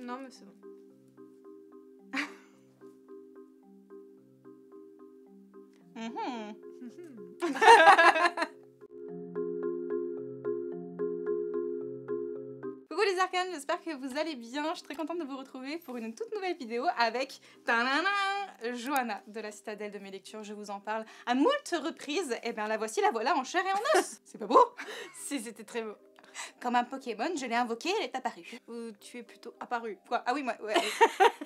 Non, mais c'est bon. Coucou les arcanes, j'espère que vous allez bien. Je suis très contente de vous retrouver pour une toute nouvelle vidéo avec Johanna de la Citadelle de mes lectures. Je vous en parle à moult reprises. Et bien la voici, la voilà en chair et en os. C'est pas beau? Si, c'était très beau. Comme un Pokémon, je l'ai invoqué, elle est apparue. Ou tu es plutôt apparu. Quoi? Ah oui, moi, ouais.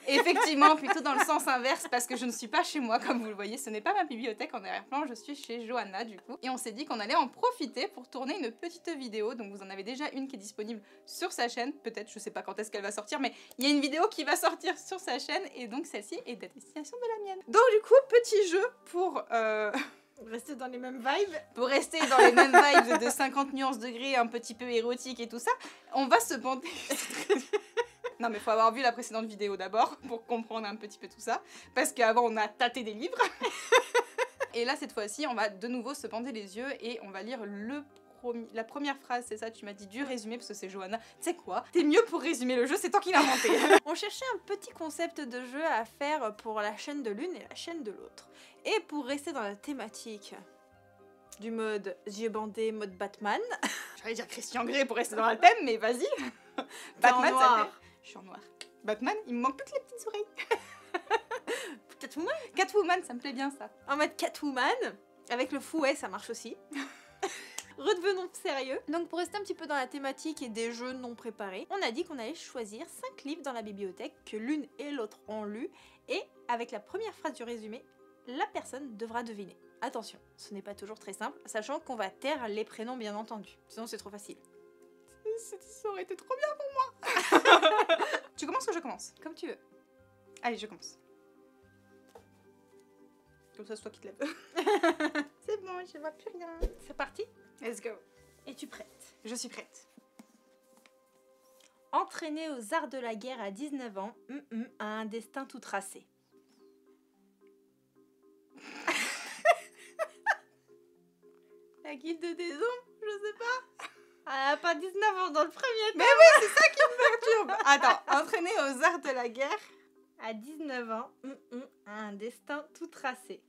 Effectivement, plutôt dans le sens inverse, parce que je ne suis pas chez moi, comme vous le voyez. Ce n'est pas ma bibliothèque en arrière-plan, je suis chez Johanna, du coup. Et on s'est dit qu'on allait en profiter pour tourner une petite vidéo. Donc vous en avez déjà une qui est disponible sur sa chaîne. Peut-être, je sais pas quand est-ce qu'elle va sortir, mais il y a une vidéo qui va sortir sur sa chaîne. Et donc celle-ci est à destination de la mienne. Donc du coup, petit jeu pour... Rester dans les mêmes vibes. Pour rester dans les mêmes vibes de 50 nuances degrés, un petit peu érotique et tout ça, on va se bander. Non mais faut avoir vu la précédente vidéo d'abord pour comprendre un petit peu tout ça. Parce qu'avant on a tâté des livres. Et là cette fois-ci on va de nouveau se bander les yeux et on va lire la première phrase, c'est ça, tu m'as dit du résumé parce que c'est Johanna. Tu sais quoi? T'es mieux pour résumer le jeu, c'est toi qui l'as inventé. On cherchait un petit concept de jeu à faire pour la chaîne de l'une et la chaîne de l'autre. Et pour rester dans la thématique du mode yeux bandés, mode Batman. J'allais dire Christian Grey pour rester dans le thème, mais vas-y. Batman, en ça noir. fait... Je suis en noir. Batman, il me manque plus que les petites oreilles. Catwoman. Catwoman, ça me plaît bien ça. En mode Catwoman, avec le fouet, ça marche aussi. Redevenons sérieux. Donc pour rester un petit peu dans la thématique et des jeux non préparés, on a dit qu'on allait choisir 5 livres dans la bibliothèque que l'une et l'autre ont lus et avec la première phrase du résumé, la personne devra deviner. Attention, ce n'est pas toujours très simple, sachant qu'on va taire les prénoms bien entendu, sinon c'est trop facile. Ça aurait été trop bien pour moi. Tu commences ou je commence? Comme tu veux. Allez, je commence. Comme ça, c'est toi qui te lèves. C'est bon, je vois plus rien. C'est parti? Let's go. Es-tu prête? Je suis prête. Entraîné aux arts de la guerre à 19 ans, a un destin tout tracé. La guilde des ombres, je sais pas. Elle a pas 19 ans dans le premier temps. Mais oui, c'est ça qui me perturbe. Attends, entraîné aux arts de la guerre. À 19 ans, a un destin tout tracé.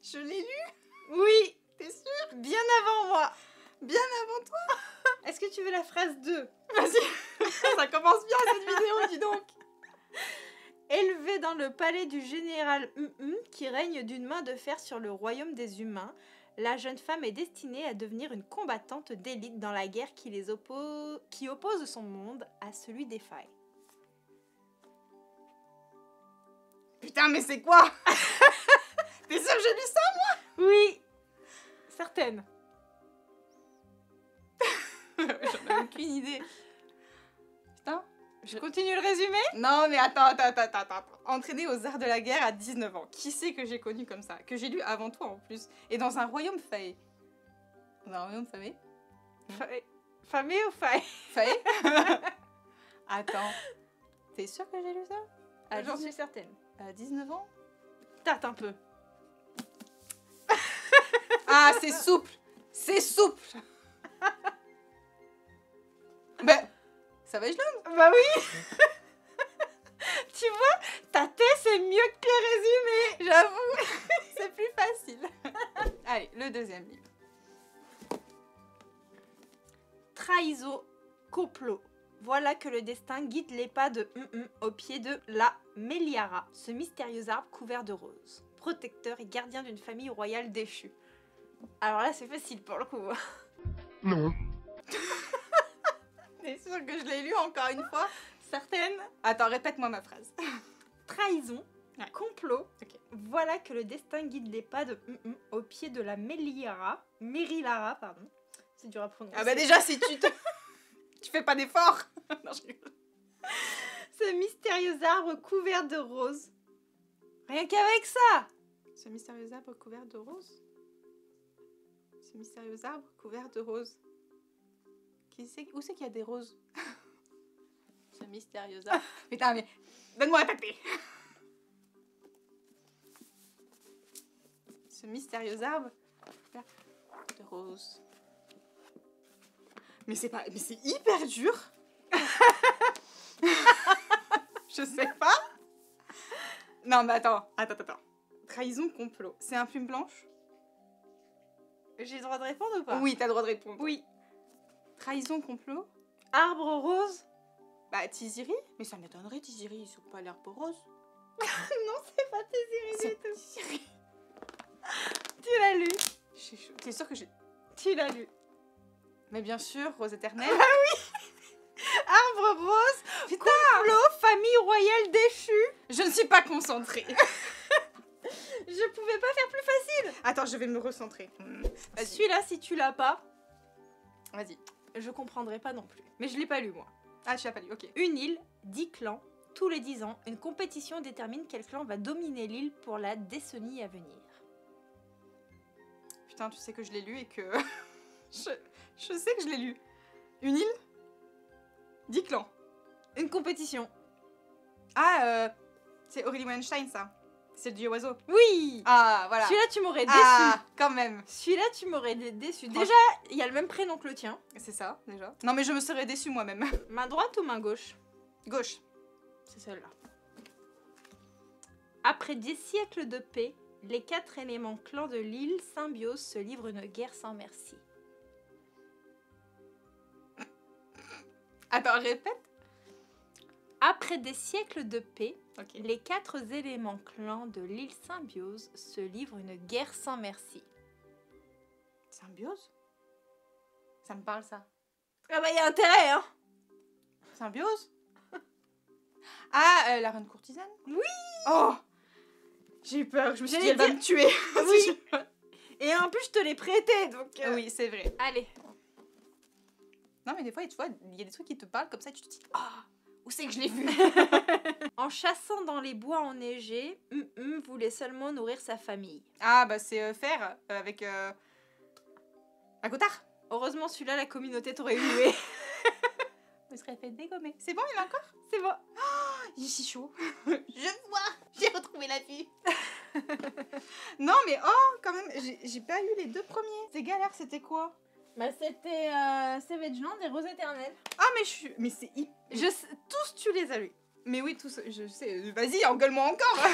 Je l'ai lu. Oui, T'es sûre? bien avant moi. Bien avant toi. Est-ce que tu veux la phrase 2? Vas-y. Ça commence bien cette vidéo, dis donc. Élevé dans le palais du général qui règne d'une main de fer sur le royaume des humains, la jeune femme est destinée à devenir une combattante d'élite dans la guerre qui oppose son monde à celui des failles. Putain, mais c'est quoi? T'es sûre que j'ai lu ça? Oui, certaine. J'en ai aucune idée. Putain. Je continue le résumé? Non, mais attends. Entraîné aux arts de la guerre à 19 ans. Qui c'est que j'ai connu comme ça? Que j'ai lu avant toi en plus. Et dans un royaume faillé. Dans un royaume faillé? Famille ou faille? Faillé? Attends. T'es sûre que j'ai lu ça? J'en suis certaine. À 19 ans? Tarte un peu. Ah, c'est souple. C'est souple. Ben, ça va, je l'aime. Bah oui. Tu vois, ta thé c'est mieux que les résumés. J'avoue. C'est plus facile. Allez, le deuxième livre. Trahison, complot. Voilà que le destin guide les pas de au pied de la Meliara, ce mystérieux arbre couvert de roses, protecteur et gardien d'une famille royale déchue. Alors là, c'est facile pour le coup. Non. T'es sûre que je l'ai lu encore une fois? Certaine. Attends, répète-moi ma phrase. Trahison, Ouais. complot. Ok. Voilà que le destin guide les pas de au pied de la Merilara, pardon. C'est dur à prononcer. Ah bah déjà, si tu fais pas d'effort. Non, je rigole. Ce mystérieux arbre couvert de roses. Rien qu'avec ça. Ce mystérieux arbre couvert de roses. Ce mystérieux arbre couvert de roses. Où c'est qu'il y a des roses? Ce mystérieux arbre. Putain, mais donne-moi un papier. Ce mystérieux arbre couvert de roses. Mais c'est hyper dur. Je sais pas. Non, mais attends. Trahison, complot. C'est un plume blanche? J'ai le droit de répondre ou pas? Oui, t'as le droit de répondre. Oui. Trahison, complot? Arbre rose? Bah, Tiziri? Mais ça m'étonnerait, Tiziri, ils sont pas l'arbre rose. Non, c'est pas Tiziri du tout. Tiziri. Tu l'as lu. T'es sûre que j'ai... Tu l'as lu. Mais bien sûr, Rose éternelle. Ah oui. Arbre rose, Putain, complot, famille royale déchue. je ne suis pas concentrée. Je pouvais pas faire plus facile. Attends, je vais me recentrer. Vas-y. Celui-là, si tu l'as pas, Vas-y. je comprendrai pas non plus. Mais je l'ai pas lu, moi. Ah, tu l'as pas lu, ok. Une île, 10 clans. Tous les 10 ans, une compétition détermine quel clan va dominer l'île pour la décennie à venir. Putain, tu sais que je l'ai lu et que... je sais que je l'ai lu. Une île 10 clans. Une compétition. Ah, c'est Aurélie Weinstein, ça. C'est le dieu oiseau. Oui. Ah, voilà. Celui-là, tu m'aurais déçu. Ah, quand même. Celui-là, tu m'aurais déçu. Déjà, il y a le même prénom que le tien. C'est ça, déjà. Non, mais je me serais déçue moi-même. Main droite ou main gauche? Gauche. C'est celle-là. Après 10 siècles de paix, les 4 éléments clans de l'île Symbiose se livrent une guerre sans merci. Attends, répète. Après des siècles de paix, Ok. les 4 éléments clans de l'île Symbiose se livrent une guerre sans merci. Symbiose? Ça me parle, ça. Ah bah, il y a intérêt, hein. Symbiose? Ah, la reine courtisane? Oui. Oh, j'ai eu peur, je me suis dit, J'allais elle va dire- me tuer. Oui. Et en plus, je te l'ai prêté, donc... Oui, c'est vrai. Allez. Non, mais des fois, tu vois, il y a des trucs qui te parlent comme ça, et tu te dis, ah, où c'est que je l'ai vu? En chassant dans les bois enneigés, voulait seulement nourrir sa famille. Ah, bah c'est Fer, avec... un cotard. Heureusement, celui-là, la communauté t'aurait hué. Il serait fait dégommer. C'est bon, il y en a encore? C'est bon. Il est si chaud. Je vois, j'ai retrouvé la vue. Non, mais oh, quand même, j'ai pas eu les 2 premiers. C'est galère, c'était quoi? Bah, c'était Savage Land et Rose éternelle. Ah, mais je suis... Mais c'est hyper... Tous, tu les as lus. Mais oui, tous, je sais, vas-y, engueule-moi encore.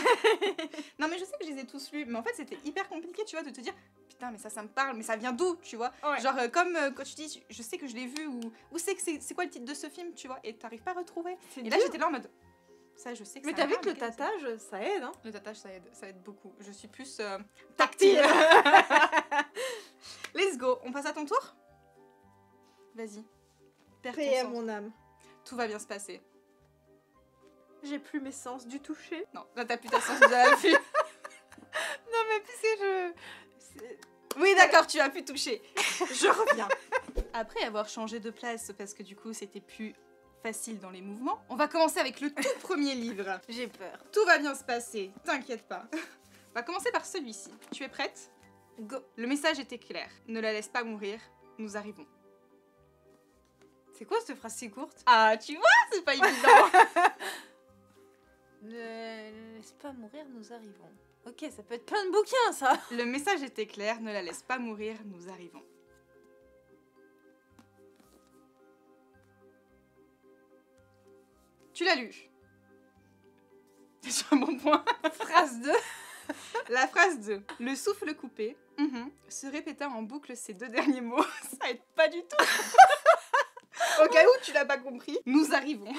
Non, mais je sais que je les ai tous lus, mais en fait, c'était hyper compliqué, tu vois, de te dire, putain, mais ça me parle, mais ça vient d'où, tu vois? Ouais. Genre, comme quand tu dis, je sais que je l'ai vu, ou c'est que c'est quoi le titre de ce film, tu vois, et t'arrives pas à retrouver. Et là, j'étais là en mode, ça, je sais que Mais ça t'as me vu parle, que le mais qu'est-ce que tatage, ça aide, hein. c'est? Le tatage, ça aide beaucoup. Je suis plus Tactile. Let's go, on passe à ton tour? Vas-y. Perds ton Paix à sang. mon âme. Tout va bien se passer. J'ai plus mes sens du toucher. Non, là, t'as plus ta sens de la vue. Non, mais puisque Oui, d'accord, tu as pu toucher. Je reviens. Après avoir changé de place, parce que du coup, c'était plus facile dans les mouvements, on va commencer avec le tout premier livre. J'ai peur. Tout va bien se passer, t'inquiète pas. On va commencer par celui-ci. Tu es prête? Go. Le message était clair. Ne la laisse pas mourir, nous arrivons. C'est quoi cette phrase si courte? Ah, tu vois, c'est pas évident. Ne laisse pas mourir, nous arrivons. Ok, ça peut être plein de bouquins, ça. Le message était clair, ne la laisse pas mourir, nous arrivons. Tu l'as lu. C'est sur un bon point. Phrase 2. La phrase 2. Le souffle coupé se répéta en boucle ces 2 derniers mots. Ça aide pas du tout. Au cas où tu l'as pas compris, nous arrivons.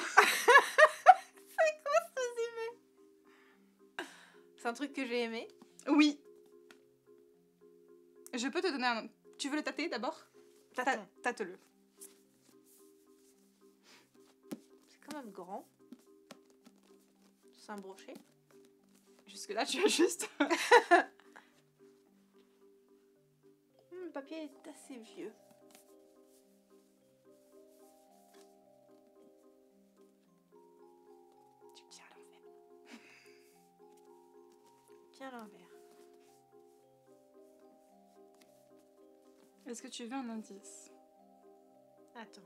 C'est un truc que j'ai aimé. Oui. Je peux te donner un... Tu veux le tâter d'abord? Tâtons. Tâte-le. C'est quand même grand. C'est un brochet. Jusque-là, tu as juste... Le papier est assez vieux. Tu tiens à l'envers. Tiens à l'envers. Est-ce que tu veux un indice? Attends.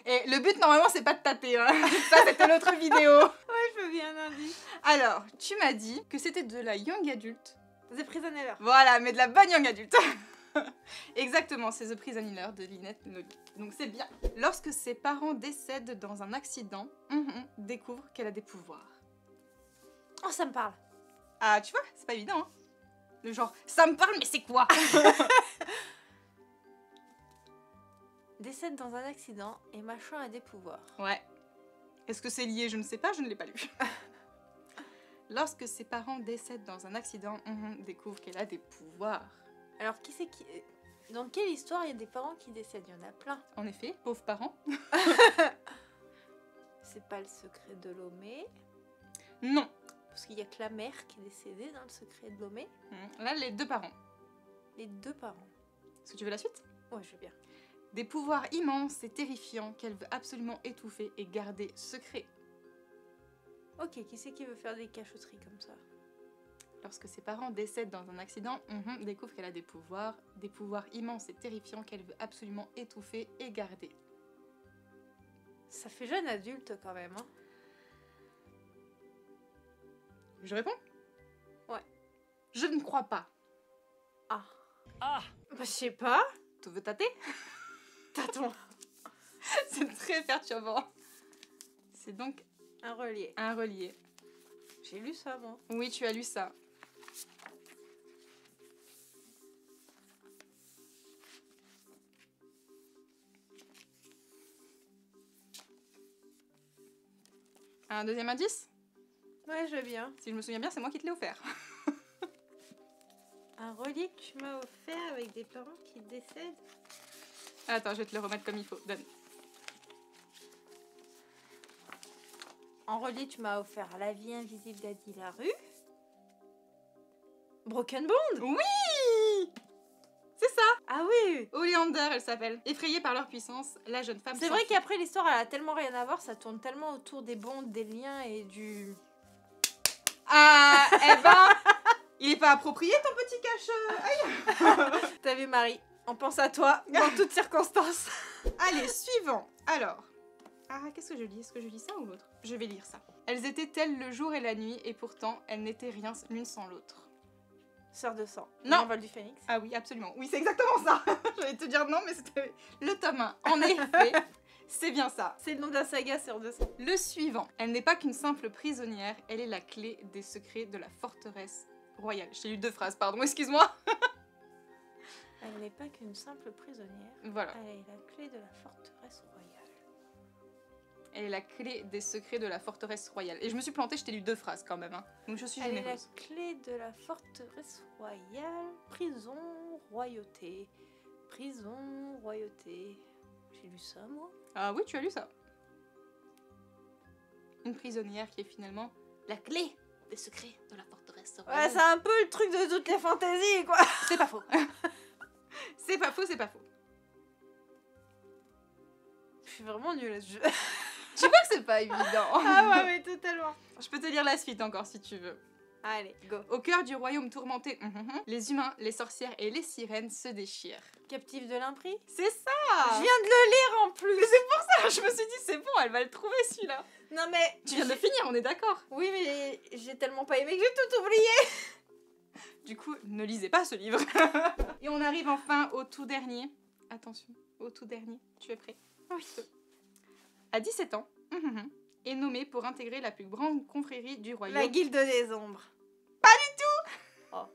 Et le but, normalement, c'est pas de tâter. Hein. Ça, c'était l'autre vidéo. Ouais, je veux bien un indice. Alors, tu m'as dit que c'était de la young adulte. The Prisoner. Voilà, mais de la bonne young adulte. Exactement, c'est The Prison Healer de Lynette Nolly. Donc c'est bien. Lorsque ses parents décèdent dans un accident, découvre qu'elle a des pouvoirs. Oh, ça me parle. Ah, tu vois, c'est pas évident, hein. Le genre, ça me parle, mais c'est quoi? Décède dans un accident et machin a des pouvoirs. Ouais. Est-ce que c'est lié? Je ne sais pas, je ne l'ai pas lu. Lorsque ses parents décèdent dans un accident, découvre qu'elle a des pouvoirs. Alors, qui c'est qui... Dans quelle histoire il y a des parents qui décèdent? Il y en a plein. En effet, pauvres parents. C'est pas le secret de Lomé. Non. Parce qu'il y a que la mère qui est décédée dans le secret de Lomé. Là, les deux parents. Les deux parents. Est-ce que tu veux la suite? Ouais, je veux bien. Des pouvoirs immenses et terrifiants qu'elle veut absolument étouffer et garder secrets. Ok, qui c'est qui veut faire des cachotteries comme ça? Lorsque ses parents décèdent dans un accident, découvre qu'elle a des pouvoirs immenses et terrifiants qu'elle veut absolument étouffer et garder. Ça fait jeune adulte quand même, hein. Je réponds? Ouais. Je ne crois pas. Ah. Ah. Bah, je sais pas. Tu veux tâter? Tâtons. C'est très perturbant. C'est donc un relié. Un relié. J'ai lu ça, moi. Oui, tu as lu ça. Un deuxième indice? Ouais, je veux bien. Si je me souviens bien, c'est moi qui te l'ai offert. Un relié que tu m'as offert avec des parents qui décèdent. Attends, je vais te le remettre comme il faut. Donne. En relié, tu m'as offert La vie invisible d'Adi Larue. Broken Bond. Oui! C'est ça! Ah oui! Oleander, elle s'appelle. Effrayée par leur puissance, la jeune femme... C'est vrai qu'après, l'histoire, elle a tellement rien à voir, ça tourne tellement autour des bondes, des liens et du... Ah, eh ben... Il est pas approprié, ton petit cache... Aïe. T'as vu, Marie? On pense à toi, dans toutes circonstances. Allez, suivant. Alors... Ah, qu'est-ce que je lis? Est-ce que je lis ça ou l'autre? Je vais lire ça. Elles étaient telles le jour et la nuit, et pourtant, elles n'étaient rien l'une sans l'autre. Sœur de sang. Non. L'envol du phénix. Ah oui, absolument. Oui, c'est exactement ça. J'allais te dire non, mais c'était le tome 1. En effet, c'est bien ça. C'est le nom de la saga, Sœur de sang. Le suivant. Elle n'est pas qu'une simple prisonnière, elle est la clé des secrets de la forteresse royale. Je t'ai lu 2 phrases, pardon, excuse-moi. Elle n'est pas qu'une simple prisonnière. Voilà. Elle est la clé de la forteresse royale. Elle est la clé des secrets de la forteresse royale. Et je me suis plantée, je t'ai lu 2 phrases quand même. Hein. Donc je suis Elle généreuse. est la clé de la forteresse royale. Prison, royauté. Prison, royauté. J'ai lu ça, moi. Ah oui, tu as lu ça. Une prisonnière qui est finalement la clé des secrets de la forteresse royale. Ouais, c'est un peu le truc de toutes les fantaisies, quoi. C'est pas faux. C'est pas faux, c'est pas faux. Je suis vraiment nulle à ce jeu. Tu vois que c'est pas évident. Ah ouais, mais totalement. Je peux te lire la suite encore si tu veux. Allez, go. Au cœur du royaume tourmenté, les humains, les sorcières et les sirènes se déchirent. Captif de l'impris. C'est ça. Je viens de le lire en plus. Mais c'est pour ça, je me suis dit c'est bon, elle va le trouver celui-là. Non mais... Tu viens de le finir, on est d'accord. Oui, mais j'ai tellement pas aimé que j'ai tout oublié. Du coup, ne lisez pas ce livre. Et on arrive enfin au tout dernier. Attention, au tout dernier. Tu es prêt? Oui. À 17 ans, est nommée pour intégrer la plus grande confrérie du royaume. La Guilde des Ombres. Pas du tout. Oh.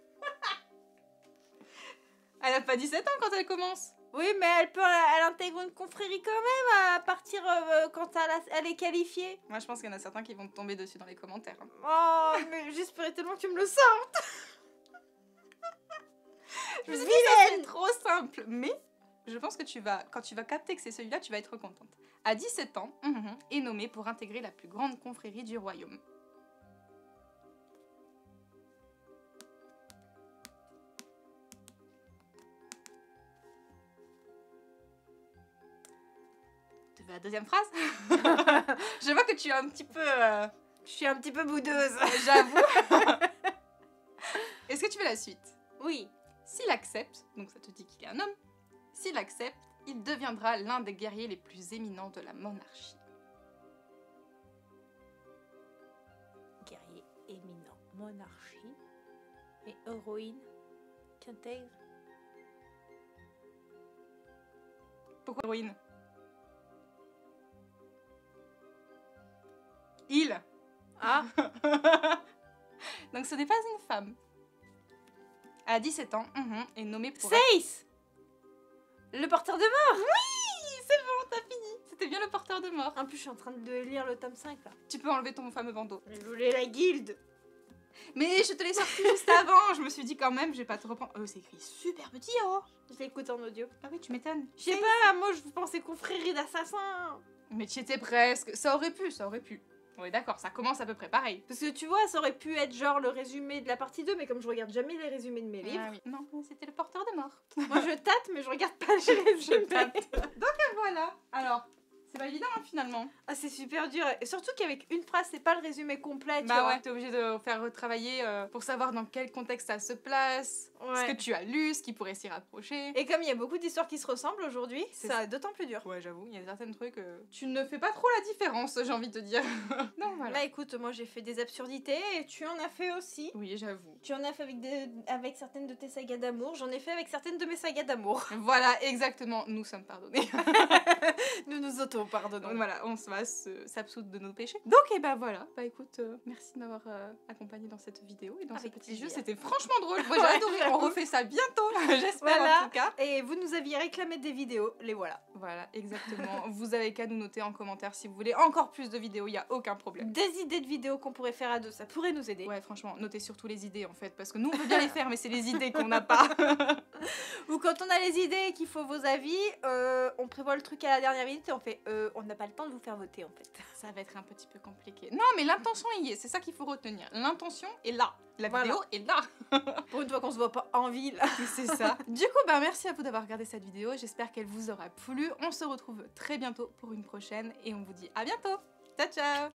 Elle a pas 17 ans quand elle commence. Oui, mais elle intègre une confrérie quand même à partir quand elle est qualifiée. Moi, je pense qu'il y en a certains qui vont te tomber dessus dans les commentaires. Oh, mais j'espérais tellement que tu me le sortes. Je me suis dit, ça c'est trop simple. Mais je pense que quand tu vas capter que c'est celui-là, tu vas être contente. À 17 ans, est nommée pour intégrer la plus grande confrérie du royaume. Tu veux la deuxième phrase? Je vois que tu es un petit peu... Je suis un petit peu boudeuse. J'avoue. Est-ce que tu veux la suite? Oui. S'il accepte, donc ça te dit qu'il est un homme, s'il accepte, il deviendra l'un des guerriers les plus éminents de la monarchie. Guerrier éminent, monarchie et héroïne qui intègre Pourquoi héroïne? Il. Ah. Donc ce n'est pas une femme. Elle a 17 ans, est nommée pour... Seis. Le porteur de mort. Oui, c'est bon, t'as fini. C'était bien le porteur de mort. En plus, je suis en train de lire le tome 5 là. Tu peux enlever ton fameux bandeau. Je voulais la guilde. Mais je te l'ai sorti juste avant. Je me suis dit quand même, je vais pas te reprendre. C'est écrit super petit, oh. Je l'écoute en audio. Ah oui, tu m'étonnes. Je sais pas, moi je pensais confrérie d'assassins. Mais tu étais presque. Ça aurait pu, ça aurait pu. Ouais, d'accord, ça commence à peu près pareil. Parce que tu vois, ça aurait pu être genre le résumé de la partie 2, mais comme je regarde jamais les résumés de mes livres, Ah oui. Non, c'était le porteur de mort. moi je tâte, mais je regarde pas les résumés. Et voilà. Alors, c'est pas évident hein, finalement. Ah, c'est super dur. Et surtout qu'avec une phrase, c'est pas le résumé complet, tu Bah vois. ouais, t'es obligé de faire retravailler pour savoir dans quel contexte ça se place, ce Ouais. que tu as lu, ce qui pourrait s'y rapprocher. Et comme il y a beaucoup d'histoires qui se ressemblent aujourd'hui, C'est ça est d'autant plus dur. Ouais, j'avoue, il y a certains trucs. Tu ne fais pas trop la différence, j'ai envie de te dire. Non, voilà. Là, écoute, moi j'ai fait des absurdités et tu en as fait aussi. Oui, j'avoue. Tu en as fait avec certaines de tes sagas d'amour, j'en ai fait avec certaines de mes sagas d'amour. Voilà, exactement, nous sommes pardonnés. Nous nous auto-pardonnons. Donc voilà, on se va s'absoudre de nos péchés. Donc, et bah voilà, bah écoute, merci de m'avoir accompagné dans cette vidéo et dans Avec ce petit plaisir. jeu. C'était franchement drôle. Moi, j'ai Ouais, adoré. On j'avoue. refait ça bientôt, j'espère Voilà. en tout cas. Et vous nous aviez réclamé des vidéos, les voilà. Voilà, exactement. Vous avez qu'à nous noter en commentaire si vous voulez encore plus de vidéos, il n'y a aucun problème. Des idées de vidéos qu'on pourrait faire à deux, ça pourrait nous aider. Ouais, franchement, notez surtout les idées en fait, parce que nous on veut bien les faire, mais c'est les idées qu'on n'a pas. Ou quand on a les idées et qu'il faut vos avis, on prévoit le truc à la dernière minute et on fait on n'a pas le temps de vous faire voter en fait. Ça va être un petit peu compliqué. Non, mais l'intention y est, c'est ça qu'il faut retenir. L'intention est là. La Voilà. vidéo est là. Pour une fois qu'on se voit pas en ville. C'est ça. Du coup, bah merci à vous d'avoir regardé cette vidéo. J'espère qu'elle vous aura plu. On se retrouve très bientôt pour une prochaine et on vous dit à bientôt. Ciao, ciao.